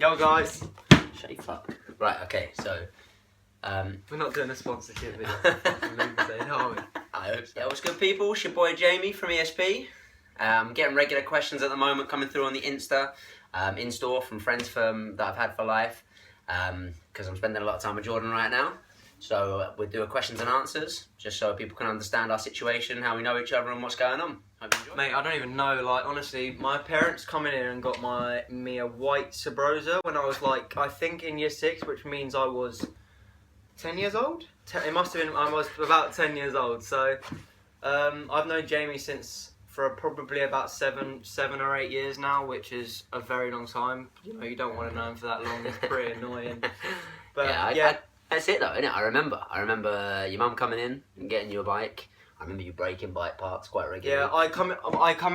Yo guys! Shut your fuck. Right, okay, so... We're not doing a sponsorship video. Are we? I hope so. Yeah, what's good people? It's your boy Jamie from ESP. Getting regular questions at the moment coming through on the Insta, in-store from friends that I've had for life. Because I'm spending a lot of time with Jordan right now. So we'll do a questions and answers, just so people can understand our situation, how we know each other and what's going on. Hope you enjoy. Mate, I don't even know, like, honestly, my parents come in here and got me a white Sabrosa when I was, like, I think in year 6, which means I was 10 years old? It must have been, I was about 10 years old, so I've known Jamie for probably about seven or 8 years now, which is a very long time. You know, you don't want to know him for that long, it's pretty annoying. But yeah, that's it though, innit? I remember your mum coming in and getting you a bike. I remember you breaking bike parts quite regularly. Yeah, I come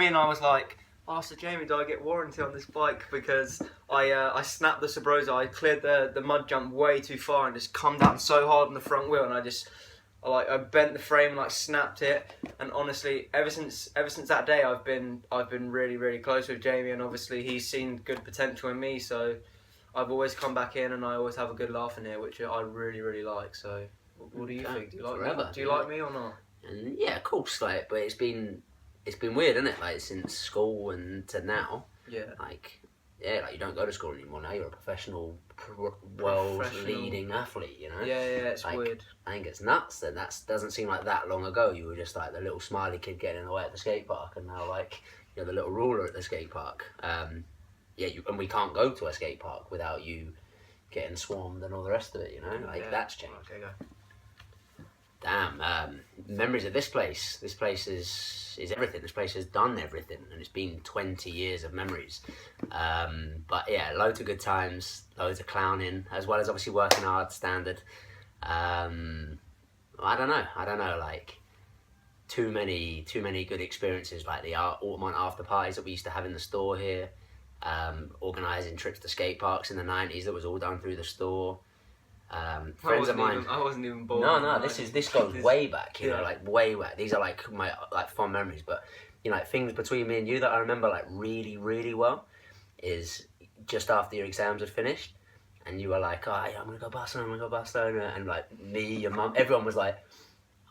in, I was like, oh, so Jamie, do I get warranty on this bike? Because I snapped the Sabrosa, I cleared the mud jump way too far and just come down so hard on the front wheel, and I bent the frame and like snapped it. And honestly, ever since that day, I've been really, really close with Jamie, and obviously he's seen good potential in me, so I've always come back in and I always have a good laugh in here, which I really, really like. So what do you think? Do you like me? Do you like me or not? And yeah, of course, like, but it's been weird, isn't it? Like, since school and to now. Yeah. Like, yeah, like, you don't go to school anymore now. You're a professional, world-leading athlete, you know? Yeah, it's like, weird. I think it's nuts. That doesn't seem like that long ago. You were just like the little smiley kid getting in the way at the skate park, and now, like, you're the little ruler at the skate park. Yeah, and we can't go to a skate park without you getting swarmed and all the rest of it, you know? Like, yeah. That's changed. Okay, go. Damn, memories of this place. This place is everything. This place has done everything, and it's been 20 years of memories. But yeah, loads of good times, loads of clowning, as well as obviously working hard, standard. I don't know, like, too many good experiences, like the Altamont after parties that we used to have in the store here, organising trips to skate parks in the 90s that was all done through the store. Friends of mine. I wasn't even born. No, this goes way back, you know, like way back. These are like my fond memories, but you know, like things between me and you that I remember like really, really well is just after your exams had finished, and you were like, oh, yeah, I'm gonna go Barcelona, and like me, your mum, everyone was like,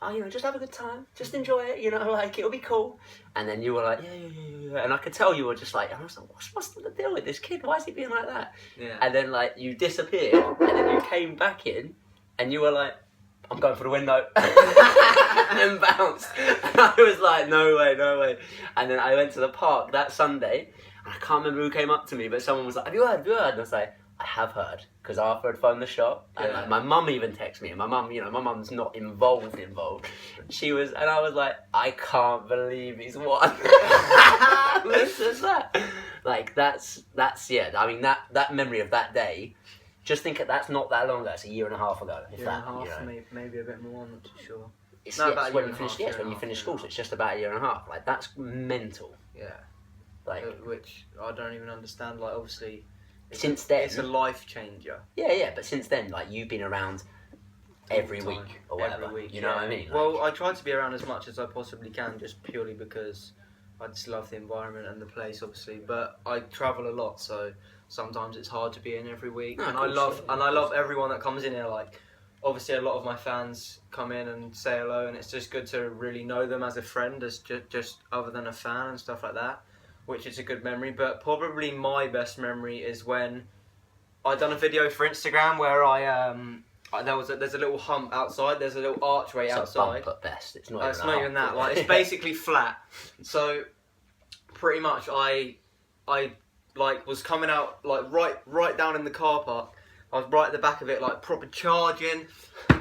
oh, you know, just have a good time, just enjoy it, you know, like it'll be cool. And then you were like, yeah, and I could tell you were just like, I was like, what's the deal with this kid? Why is he being like that? Yeah. And then like you disappeared, and then you came back in, and you were like, I'm going for the window, and bounced. And I was like, no way. And then I went to the park that Sunday, and I can't remember who came up to me, but someone was like, have you heard? And I was like, I have heard, because Arthur had phoned the shop, and like, my mum even texted me, and my mum, you know, my mum's not involved. She was, and I was like, I can't believe he's won. What's that? Like, that's yeah, I mean, that memory of that day, just think that's not that long ago, it's a year and a half ago. Year and a half, you know. Maybe a bit more, I'm not too sure. It's when you finish school, so it's just about a year and a half. Like, that's mental. Yeah. Like, which I don't even understand, like, obviously... Since then, it's a life changer. Yeah, but since then, like, you've been around every week or whatever. Every week, you know what I mean? Like, well, I try to be around as much as I possibly can, just purely because I just love the environment and the place, obviously. But I travel a lot, so sometimes it's hard to be in every week. No, and I love everyone that comes in here. Like, obviously, a lot of my fans come in and say hello, and it's just good to really know them as a friend, as just other than a fan and stuff like that, which is a good memory. But probably my best memory is when I done a video for Instagram where there's a little hump outside. There's a little archway outside. It's a bump at best. It's not even that. Like, it's basically flat. So pretty much I like was coming out like right down in the car park. I was right at the back of it, like proper charging,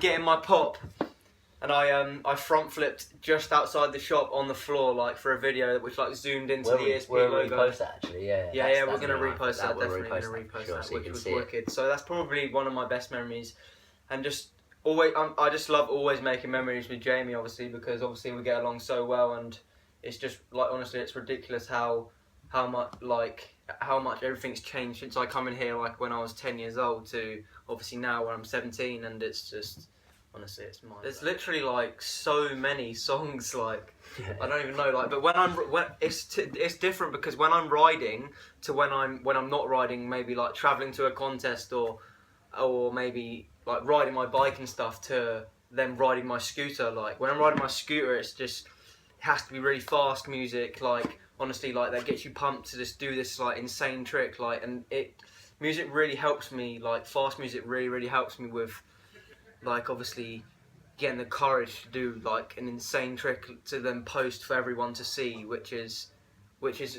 getting my pop. And I front flipped just outside the shop on the floor, like, for a video which like zoomed into the ESP logo. We'll repost that, actually, yeah. Yeah, we're gonna repost that. Definitely gonna repost that, which was wicked. So that's probably one of my best memories, and just always, I just love always making memories with Jamie, obviously, because obviously we get along so well, and it's just like, honestly, it's ridiculous how much everything's changed since I come in here, like when I was 10 years old to obviously now where I'm 17, and it's just Honestly, it's mine. There's literally like so many songs. Like I don't even know. Like, but when it's different because when I'm riding to when I'm not riding, maybe like traveling to a contest or maybe like riding my bike and stuff to then riding my scooter. Like when I'm riding my scooter, it's just it has to be really fast music. Like honestly, like that gets you pumped to just do this like insane trick. Like and music really helps me. Like fast music really helps me with. Like obviously getting the courage to do like an insane trick to then post for everyone to see, which is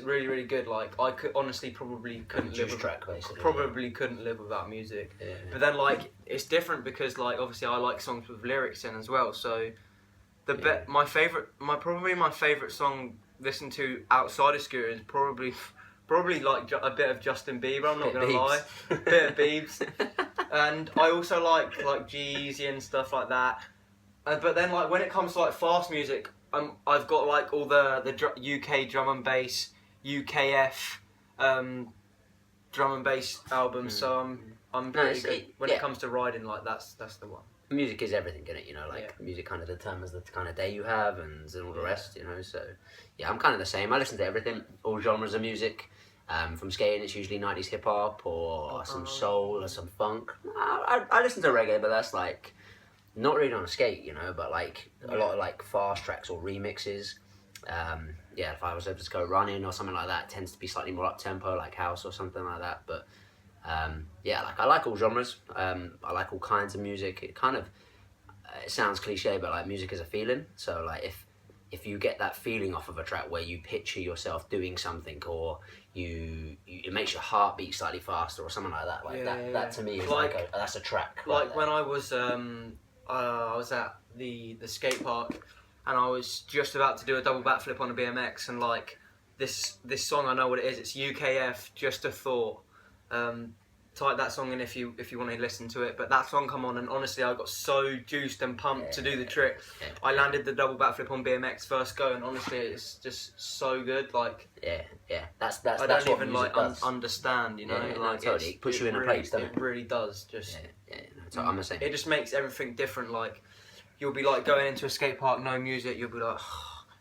really good. Like I could honestly probably couldn't live without music. Yeah. But then like it's different because like obviously I like songs with lyrics in as well. So my favorite song listened to outside of Scooter is probably like a bit of Justin Bieber. I'm not gonna lie, bit of Biebs. And I also like G-Eazy and stuff like that. But then like when it comes to like fast music, I've got like all the UK drum and bass, UKF drum and bass albums. So I'm pretty good when it comes to riding. Like that's the one. Music is everything, isn't it? You know, like music kind of determines the kind of day you have and all the rest. You know, so yeah, I'm kind of the same. I listen to everything, all genres of music. From skating, it's usually 90s hip hop or some soul or some funk. I listen to reggae, but that's like not really on a skate, you know. But like a lot of like fast tracks or remixes. If I was able to go running or something like that, it tends to be slightly more up tempo, like house or something like that. But like I like all genres. I like all kinds of music. It kind of it sounds cliche, but like music is a feeling. So like if you get that feeling off of a track where you picture yourself doing something or it makes your heart beat slightly faster or something like that. Like that to me is like that's a track. Like when I was at the skate park and I was just about to do a double backflip on a BMX and like this song, I know what it is. It's UKF, Just a Thought. Type that song in if you want to listen to it. But that song come on and honestly I got so juiced and pumped to do the trick. Yeah. I landed the double backflip on BMX first go and honestly it's just so good. Like that's I don't even like understand, you know. Like totally. It puts you in a place, doesn't it? It really does. Just I'm the same. It just makes everything different. Like you'll be like going into a skate park, no music. You'll be like,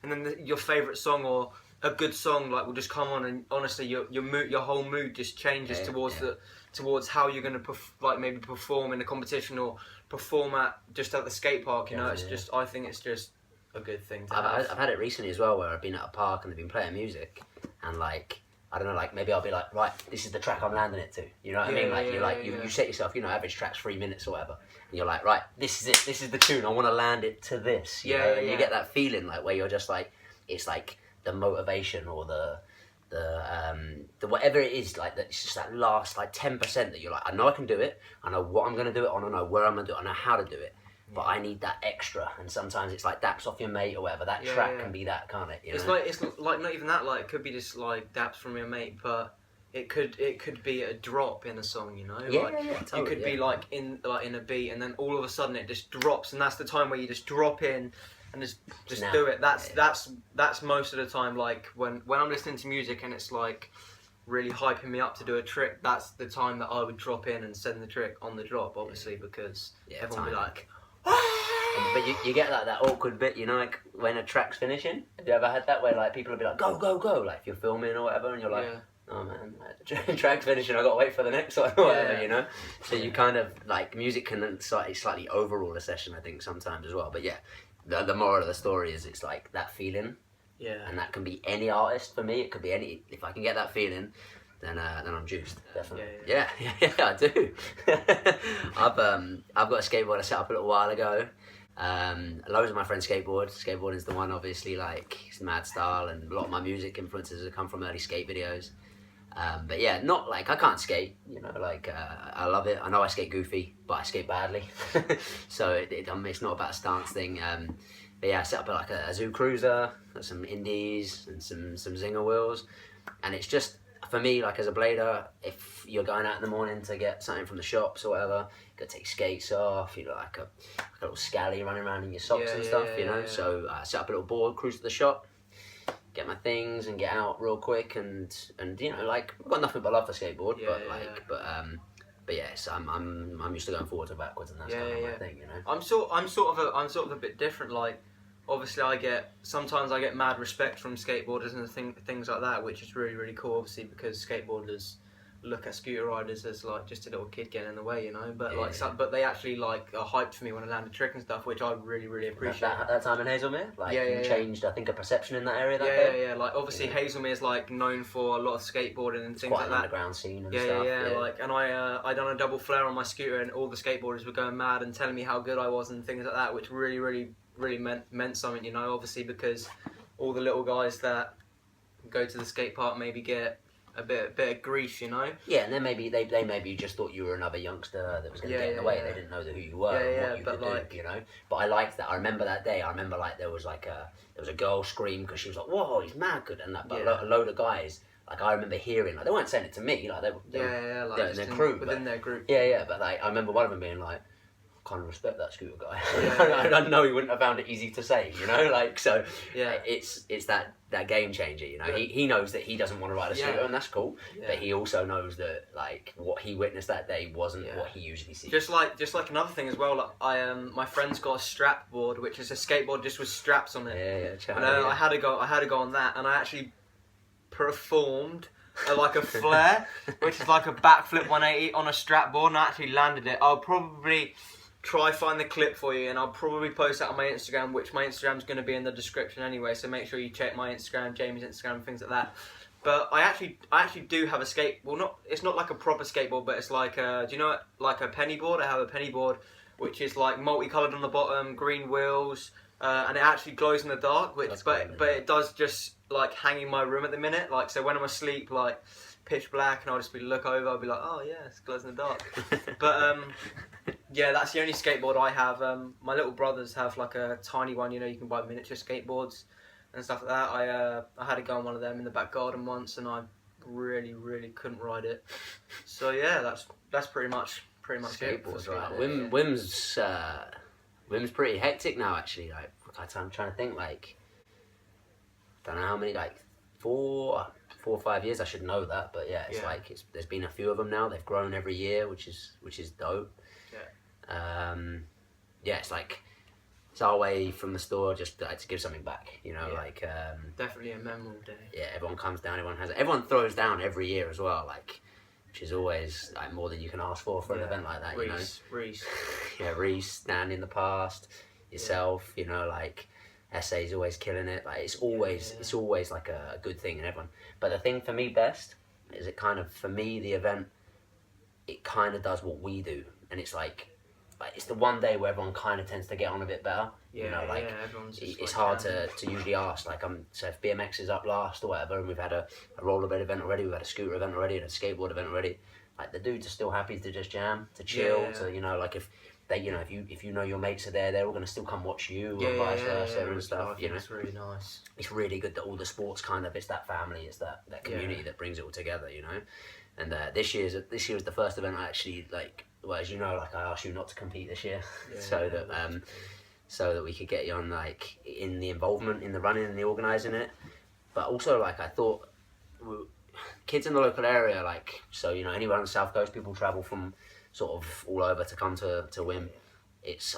and then your favorite song or a good song like will just come on and honestly your mood, your whole mood just changes towards how you're going to maybe perform in a competition or perform at the skate park. You know, it's just I think it's just a good thing to have. I've had it recently as well where I've been at a park and they've been playing music and like I don't know, like maybe I'll be like, right, this is the track I'm landing it to. You know what I mean? Like you set yourself, you know, average track's 3 minutes or whatever, and you're like, right, this is it. This is the tune. I want to land it to this. You know? And you get that feeling like where you're just like, it's like the motivation or the whatever it is, like that. It's just that last like 10% that you're like, I know I can do it. I know what I'm gonna do it on. I know where I'm gonna do it. I know how to do it. But I need that extra, and sometimes it's like daps off your mate or whatever. That track can be that, can't it? You know? It's like not even that. Like it could be just like daps from your mate, but it could be a drop in a song. You know, totally, you could be like in a beat, and then all of a sudden it just drops, and that's the time where you just drop in and just do it. That's most of the time. Like when I'm listening to music and it's like really hyping me up to do a trick, that's the time that I would drop in and send the trick on the drop, obviously, because everyone will be like. But you get like that awkward bit, you know, like when a track's finishing. Have you ever had that where like people will be like, go, go, go, like if you're filming or whatever, and you're like, oh man, the track's finishing, I got to wait for the next one or whatever, you know. So you kind of like music can slightly overrule a session, I think, sometimes as well. But yeah, the moral of the story is it's like that feeling, and that can be any artist for me. It could be any. If I can get that feeling. Then I'm juiced, definitely. Yeah, I do. I've got a skateboard I set up a little while ago. Loads of my friends skateboard. Skateboarding is the one, obviously, like it's mad style, and a lot of my music influences have come from early skate videos. But yeah, not like I can't skate, you know. Like I love it. I know I skate goofy, but I skate badly. So it's not about a stance thing. But yeah, I set up like a zoo cruiser, some indies, and some Zinger wheels, and it's just. For me, like as a blader, if you're going out in the morning to get something from the shops or whatever, you gotta take skates off. You look like a little scally running around in your socks and stuff, you know. So I set up a little board, cruise to the shop, get my things, and get out real quick. And you know, like I've got nothing but love for skateboard, But yes, I'm used to going forwards and backwards, and that's Yeah, kind of yeah, my thing, you know. I'm sort of a bit different. Like, obviously, sometimes I get mad respect from skateboarders and things like that, which is really really cool. Obviously, because skateboarders look at scooter riders as like just a little kid getting in the way, you know. But but they actually like are hyped for me when I land a trick and stuff, which I really really appreciate. That time in Hazelmere, like you changed, I think, a perception in that area. Yeah. Like obviously Hazelmere is like known for a lot of skateboarding and things quite like an that. Underground scene and Yeah, stuff. yeah. Like, and I done a double flare on my scooter, and all the skateboarders were going mad and telling me how good I was and things like that, which really really really meant something, you know. Obviously, because all the little guys that go to the skate park maybe get a bit of grief, you know. Yeah, and then maybe they maybe just thought you were another youngster that was going to get in the way. They didn't know who you were and what you could like, do, you know. But I liked that. I remember that day. I remember like there was a girl scream because she was like, "Whoa, he's mad good!" And that, but a load of guys. Like I remember hearing, like they weren't saying it to me, like they were like in their crew, within their group. Yeah, but like I remember one of them being like, kind of respect that scooter guy. I know he wouldn't have found it easy to say, you know, like so. Yeah, it's that game changer, you know. He knows that he doesn't want to ride a scooter, and that's cool. Yeah. But he also knows that like what he witnessed that day wasn't what he usually sees. Just like another thing as well. Like my friend's got a strap board, which is a skateboard just with straps on it. Yeah. And I had to go on that, and I actually performed like a flare, which is like a backflip 180 on a strap board, and I actually landed it. I'll probably try find the clip for you, and I'll probably post that on my Instagram, which my Instagram's going to be in the description anyway, so make sure you check my Instagram, Jamie's Instagram, things like that. But I actually do have a it's not like a proper skateboard, but it's like do you know like a penny board? I have a penny board which is like multicolored on the bottom, green wheels, and it actually glows in the dark, but it does just like hang in my room at the minute, like so when I'm asleep, like pitch black, and I'll just look over, I'll be like, oh yeah, it glows in the dark. But yeah, that's the only skateboard I have. My little brothers have like a tiny one, you know, you can buy miniature skateboards and stuff like that. I had to go on one of them in the back garden once, and I really really couldn't ride it. So yeah, that's pretty much skateboards. Right. Wim's pretty hectic now, actually. Like I'm trying to think, like don't know how many, like 4 or 5 years. I should know that, but yeah, there's been a few of them now. They've grown every year, which is dope. Yeah, it's our way from the store just to give something back, you know, definitely a memorable day. Yeah, everyone comes down, everyone throws down every year as well, like, which is always like more than you can ask for an event like that, Reese. Yeah, Reese, Dan in the past, yourself, you know, like SA's always killing it. Like it's always like a good thing, and everyone. But the thing for me best is for me the event, it kind of does what we do, and it's like it's the one day where everyone kind of tends to get on a bit better. You know, like it's hard to usually ask. Like so if BMX is up last or whatever, and we've had a rollerblade event already, we've had a scooter event already, and a skateboard event already. Like the dudes are still happy to just jam, to chill, to you know, like if they, you know, if you know your mates are there, they're all gonna still come watch you, and vice versa and stuff. You know, it's really nice. It's really good that all the sports it's that family, it's that community that brings it all together. You know, and this year was the first event I actually like. Well, as you know, like I asked you not to compete this year, so that we could get you on like in the involvement in the running and the organising it, but also like I thought kids in the local area, like so you know anywhere on the south coast, people travel from sort of all over to come to Wim.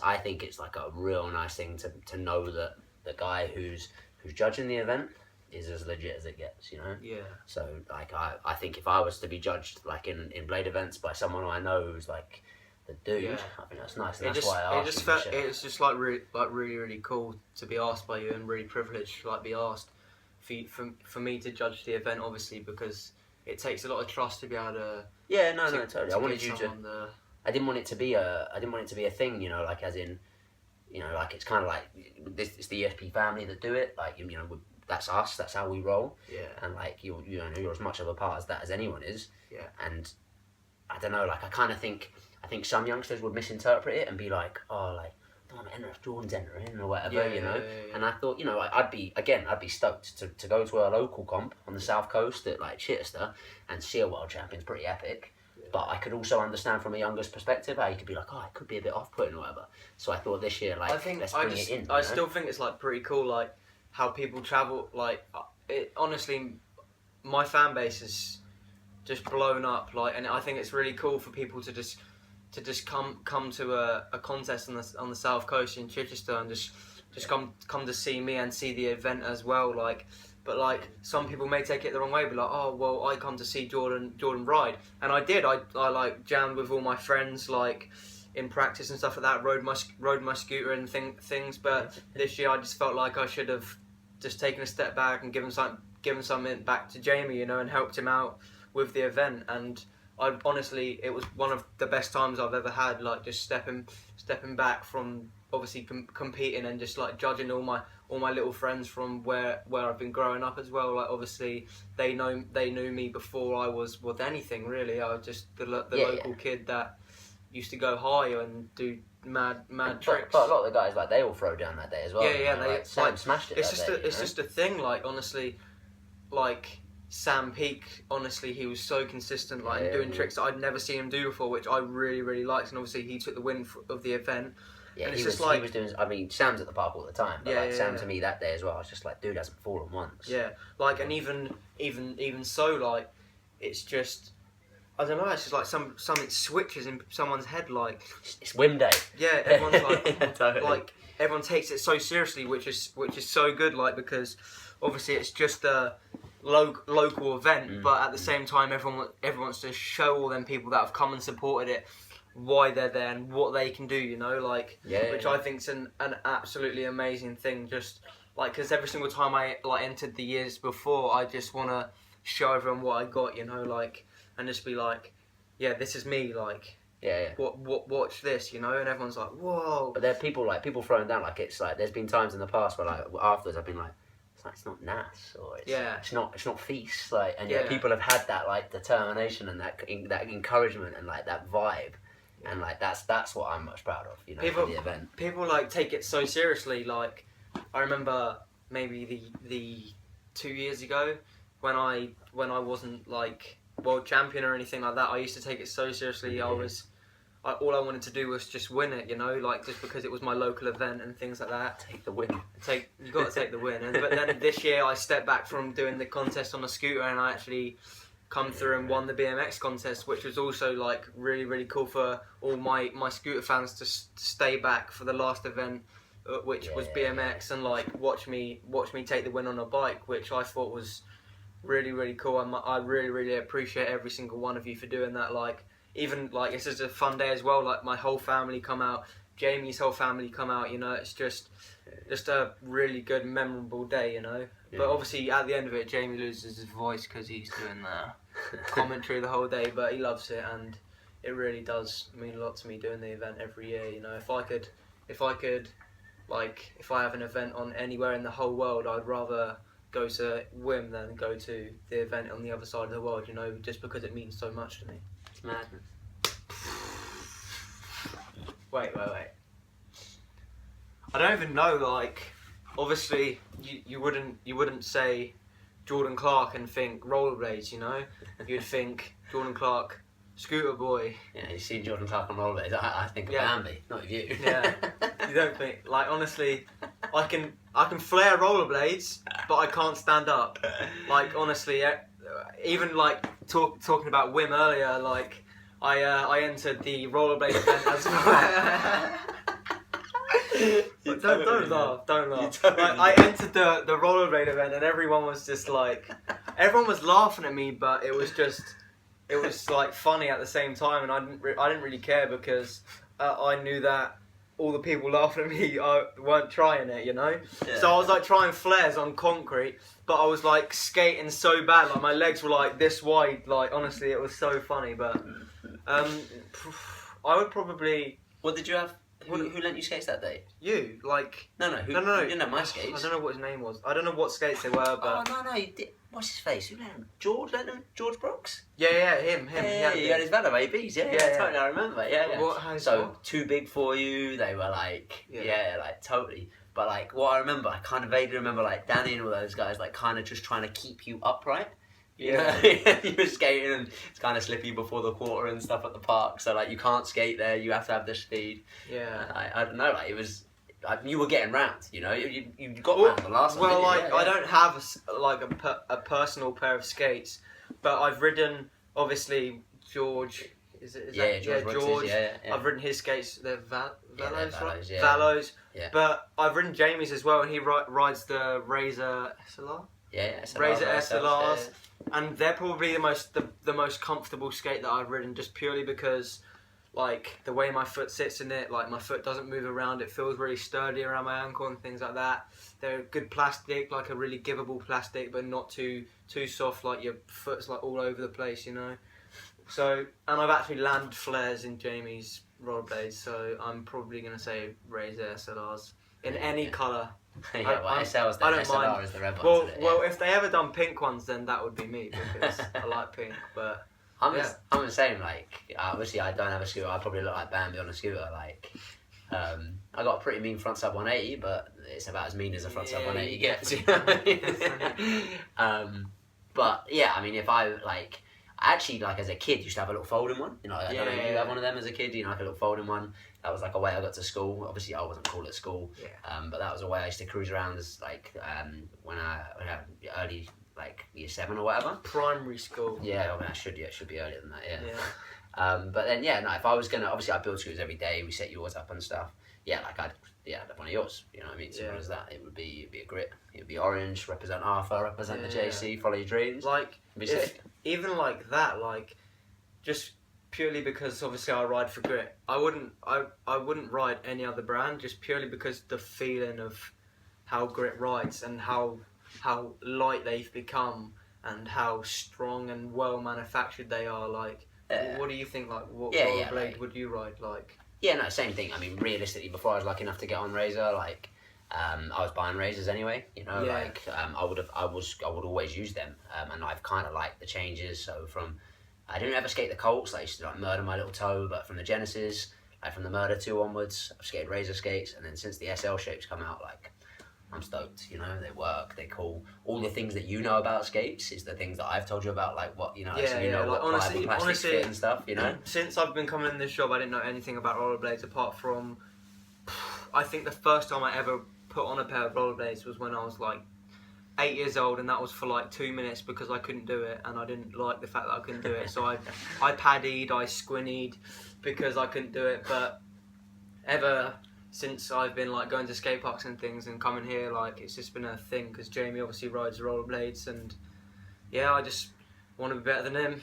I think it's like a real nice thing to know that the guy who's judging the event is as legit as it gets, you know? Yeah. So, like, I think if I was to be judged, like, in blade events by someone who I know who's, like, the dude, I think that's nice, and that's why I asked you. It's just, like, really, really cool to be asked by you, and really privileged to, like, be asked for me to judge the event, obviously, because it takes a lot of trust to be able to... Yeah, no, totally. I wanted you to... I didn't want it to be a thing, you know, like, as in, you know, like, it's kind of like, it's the ESP family that do it, like, you know, that's us, that's how we roll. Yeah. And like you're as much of a part of that as anyone is. Yeah. And I don't know, like I think some youngsters would misinterpret it and be like, oh, like I don't want to enter if Jordan's entering or whatever, you know. Yeah. And I thought, you know, I'd be stoked to go to a local comp on the south coast at like Chichester and see a world champion's pretty epic. Yeah. But I could also understand from a younger's perspective how you could be like, oh, it could be a bit off-putting or whatever. So I thought this year, like, let's bring it in. I still think it's like pretty cool, like how people travel. Like, honestly, my fan base is just blown up. Like, and I think it's really cool for people to just come to a contest on the south coast in Chichester and just come to see me and see the event as well. Like, but like some people may take it the wrong way, be like, oh well, I come to see Jordan ride, and I did. I like jammed with all my friends like in practice and stuff like that. Rode my scooter and things. But this year I just felt like I should have just taken a step back and given something back to Jamie, you know, and helped him out with the event. And I honestly, it was one of the best times I've ever had. Like just stepping back from obviously competing and just like judging all my little friends from where I've been growing up as well. Like obviously they knew me before I was with anything really. I was just the local kid that used to go high and do mad tricks. But a lot of the guys, like, they all throw down that day as well. Yeah, you know? Like, Sam smashed it. It's just a thing. Like honestly, like Sam Peake, honestly, he was so consistent, like doing tricks that I'd never seen him do before, which I really, really liked. And obviously, he took the win of the event. Yeah, and he was doing. I mean, Sam's at the park all the time, but Sam to me that day as well, I was just like, dude hasn't fallen once. Yeah, like, and even so, like, it's just, I don't know, it's just like something switches in someone's head, like it's win day. Yeah, everyone's like, yeah, totally. Like everyone takes it so seriously, which is so good, like because obviously it's just a local event, but at the same time, everyone wants to show all them people that have come and supported it why they're there and what they can do, you know, like, which I think's an absolutely amazing thing. Just like, because every single time I like entered the years before, I just want to show everyone what I got, you know, like, and just be like, yeah, this is me, like, watch this, you know, and everyone's like, whoa. But there are people throwing down, like, it's like, there's been times in the past where, like, afterwards I've been like, it's not nass, or it's not feast, like, and people have had that like determination and that encouragement and like that vibe, and like that's what I'm much proud of, you know, for the event. People like take it so seriously. Like I remember maybe the 2 years ago when I wasn't like world champion or anything like that. I used to take it so seriously. All I wanted to do was just win it, you know, like just because it was my local event and things like that. Take the win. You got to take the win. But then this year I stepped back from doing the contest on a scooter and I actually come through and won the BMX contest, which was also like really, really cool for all my scooter fans to stay back for the last event, which was BMX, and like watch me take the win on a bike, which I thought was really, really cool. I really, really appreciate every single one of you for doing that. Like, even like this is a fun day as well. Like my whole family come out, Jamie's whole family come out. You know, it's just a really good, memorable day. You know, but obviously at the end of it, Jamie loses his voice because he's doing the commentary the whole day. But he loves it, and it really does mean a lot to me doing the event every year. You know, if I could, like, if I have an event on anywhere in the whole world, I'd rather go to Wim than go to the event on the other side of the world. You know, just because it means so much to me. It's madness. Wait. I don't even know, like, obviously you wouldn't say Jordan Clark and think rollerblades, you know? You'd think Jordan Clark, scooter boy. Yeah, you see Jordan Clark on rollerblades, I think of Bambi, not you. Yeah. You don't think, like, honestly, I can flare rollerblades, but I can't stand up. Like, honestly, even like talking about Wim earlier, like I entered the rollerblade event as well. Don't laugh. Like, I entered the rollerblade event and everyone was just like, everyone was laughing at me, but it was like funny at the same time, and I didn't really care because I knew that all the people laughing at me weren't trying it, you know? Yeah. So I was like trying flares on concrete, but I was like skating so bad, like my legs were like this wide, like honestly it was so funny, but I would probably... What did you have? Who lent you skates that day? You, like... No. No. You didn't have my skates. I don't know what his name was. I don't know what skates they were, but... Oh, no, you did. What's his face? Who lent him? George lent him? George Brooks? Yeah, him. Yeah, you had his Venom ABs, totally, I remember, yeah. So, too big for you, they were like, like, totally. But, like, what I remember, I kind of vaguely remember, like, Danny and all those guys, like, kind of just trying to keep you upright. You know, you were skating and it's kind of slippy before the quarter and stuff at the park, so like you can't skate there. You have to have the speed. Yeah, I don't know. Like it was, like, you were getting round. You know, you got round the last one. Well, like I don't have a personal pair of skates, but I've ridden obviously George. George Brooks's, yeah. I've ridden his skates. They're Valos, right? Valos, yeah. Valos. Yeah. But I've ridden Jamie's as well, and he rides the Razor SLR. Yeah, Razor SLRs, and they're probably the most comfortable skate that I've ridden, just purely because, like, the way my foot sits in it, like my foot doesn't move around. It feels really sturdy around my ankle and things like that. They're good plastic, like a really giveable plastic, but not too soft, like your foot's like all over the place, you know. So, and I've actually landed flares in Jamie's rollerblades, so I'm probably gonna say Razor SLRs in any colour. SLR is the red Well, one. well, if they ever done pink ones, then that would be me because I like pink. But I'm the same. Like, obviously, I don't have a scooter. I probably look like Bambi on a scooter. Like, I got a pretty mean front sub 180, but it's about as mean as a front sub 180 gets. You know what I mean? But yeah, I mean, if I like. I actually, like, as a kid, used to have a little folding one. You know, I don't know if you have one of them as a kid, you know, like a little folding one. That was like a way I got to school. Obviously, I wasn't cool at school. But that was a way I used to cruise around as, like, when I had early, like, year 7 or whatever. Primary school. Yeah, I mean, it should be earlier than that, yeah. But then, yeah, no, if I was going to, obviously, I build scooters every day. We set yours up and stuff. Yeah, like, I'd have one of yours. You know what I mean? Simple as that. It'd be a grit. It'd be orange, represent Arthur, represent the JC, follow your dreams. Like, even like that, like, just purely because obviously I ride for Grit. I wouldn't ride any other brand just purely because the feeling of how Grit rides and how light they've become and how strong and well manufactured they are. Like, what do you think? Like, what blade would you ride? Like, yeah, no, same thing. I mean, realistically, before I was lucky enough to get on Razor, like, I was buying Razors anyway. You know, like, I would always use them, and I've kind of liked the changes. So I didn't ever skate the Colts. I used to like murder my little toe, but from the Genesis, like from the Murder 2 onwards, I've skated Razor skates, and then since the SL shapes come out, like, I'm stoked. You know, they work, they're cool. All the things that you know about skates is the things that I've told you about, like what you know. Yeah, so you know like, what plastics fit and stuff. You know, since I've been coming in this job, I didn't know anything about rollerblades apart from, I think the first time I ever put on a pair of rollerblades was when I was like 8 years old, and that was for like 2 minutes because I couldn't do it, and I didn't like the fact that I couldn't do it. So I paddied, I squinnied because I couldn't do it. But ever since I've been like going to skate parks and things and coming here, like it's just been a thing because Jamie obviously rides rollerblades, and yeah, I just want to be better than him.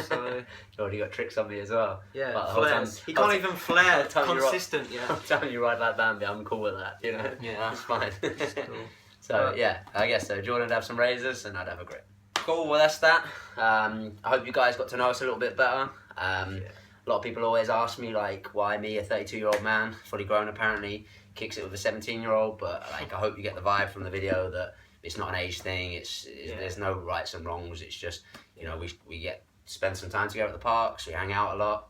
So already got tricks on me as well. Yeah, but flares. He can't even flare consistent. Yeah, I'm telling you, ride like Bambi. I'm cool with that. You know, yeah, that's fine. That's cool. So yeah, I guess so. Jordan would have some Razors, and I'd have a Grit. Cool. Well, that's that. I hope you guys got to know us a little bit better. A lot of people always ask me, like, why me, a 32-year-old man, fully grown apparently, kicks it with a 17-year-old, but like, I hope you get the vibe from the video that it's not an age thing. There's no rights and wrongs. It's just, you know, we get spend some time together at the parks. We hang out a lot.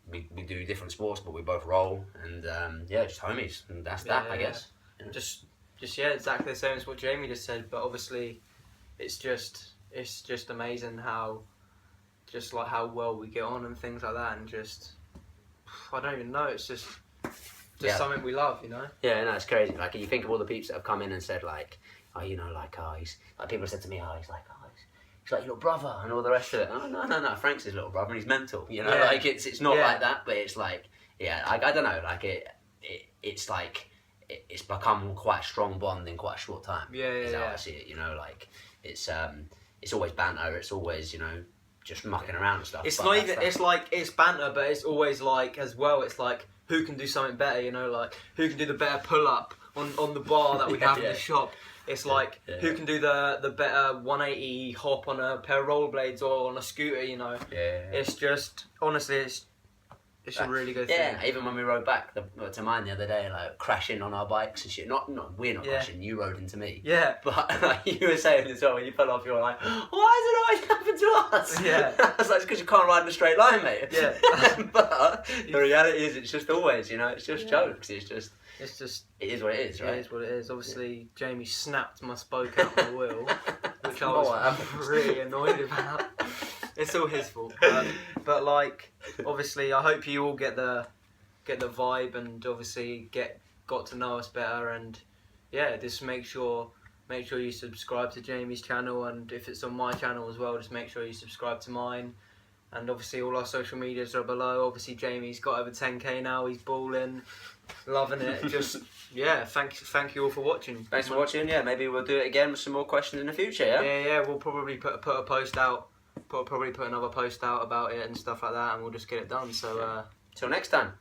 We do different sports, but we both roll, and yeah, just homies, and that's that, I guess. Yeah. Just exactly the same as what Jamie just said. But obviously, it's just amazing how well we get on and things like that, and just I don't even know. It's just something we love, you know. Yeah, no, it's crazy. Like, you think of all the peeps that have come in and said, like, oh, you know, like, he's like, people have said to me, he's like your little brother and all the rest of it. Oh, no, Frank's his little brother and he's mental. You know, like it's not like that, but it's like, yeah, I don't know, like it's like it's become quite a strong bond in quite a short time. Is how I see it. You know, like it's always banter. It's always, you know, just mucking around and stuff. It's not even. It's like it's banter, but it's always like as well. It's like who can do something better. You know, like who can do the better pull up on the bar that we have in the shop. It's like who can do the better 180 hop on a pair of rollerblades or on a scooter. You know. It's just honestly, it's a really good thing. Yeah, even when we rode back to mine the other day, like crashing on our bikes and shit. Not we're not crashing. You rode into me. Yeah. But like, you were saying as well when you fell off, you were like, "Why has it always happened to us?" Yeah. I was like, "It's because you can't ride in a straight line, mate." Yeah. But the reality is, it's just always, you know, it's just jokes. It is what it is, right? It is what it is. Obviously, Jamie snapped my spoke out my wheel, which I was really annoyed about. It's all his fault. But like, obviously, I hope you all get the vibe and obviously got to know us better, and yeah, just make sure make sure you subscribe to Jamie's channel, and if it's on my channel as well, just make sure you subscribe to mine. And obviously all our social medias are below. Obviously Jamie's got over 10k now, he's balling, loving it. Just yeah, thank you all for watching. Thanks for watching. Yeah, maybe we'll do it again with some more questions in the future. Yeah. Yeah. We'll probably put a post out. Probably put another post out about it and stuff like that, and we'll just get it done. So till next time.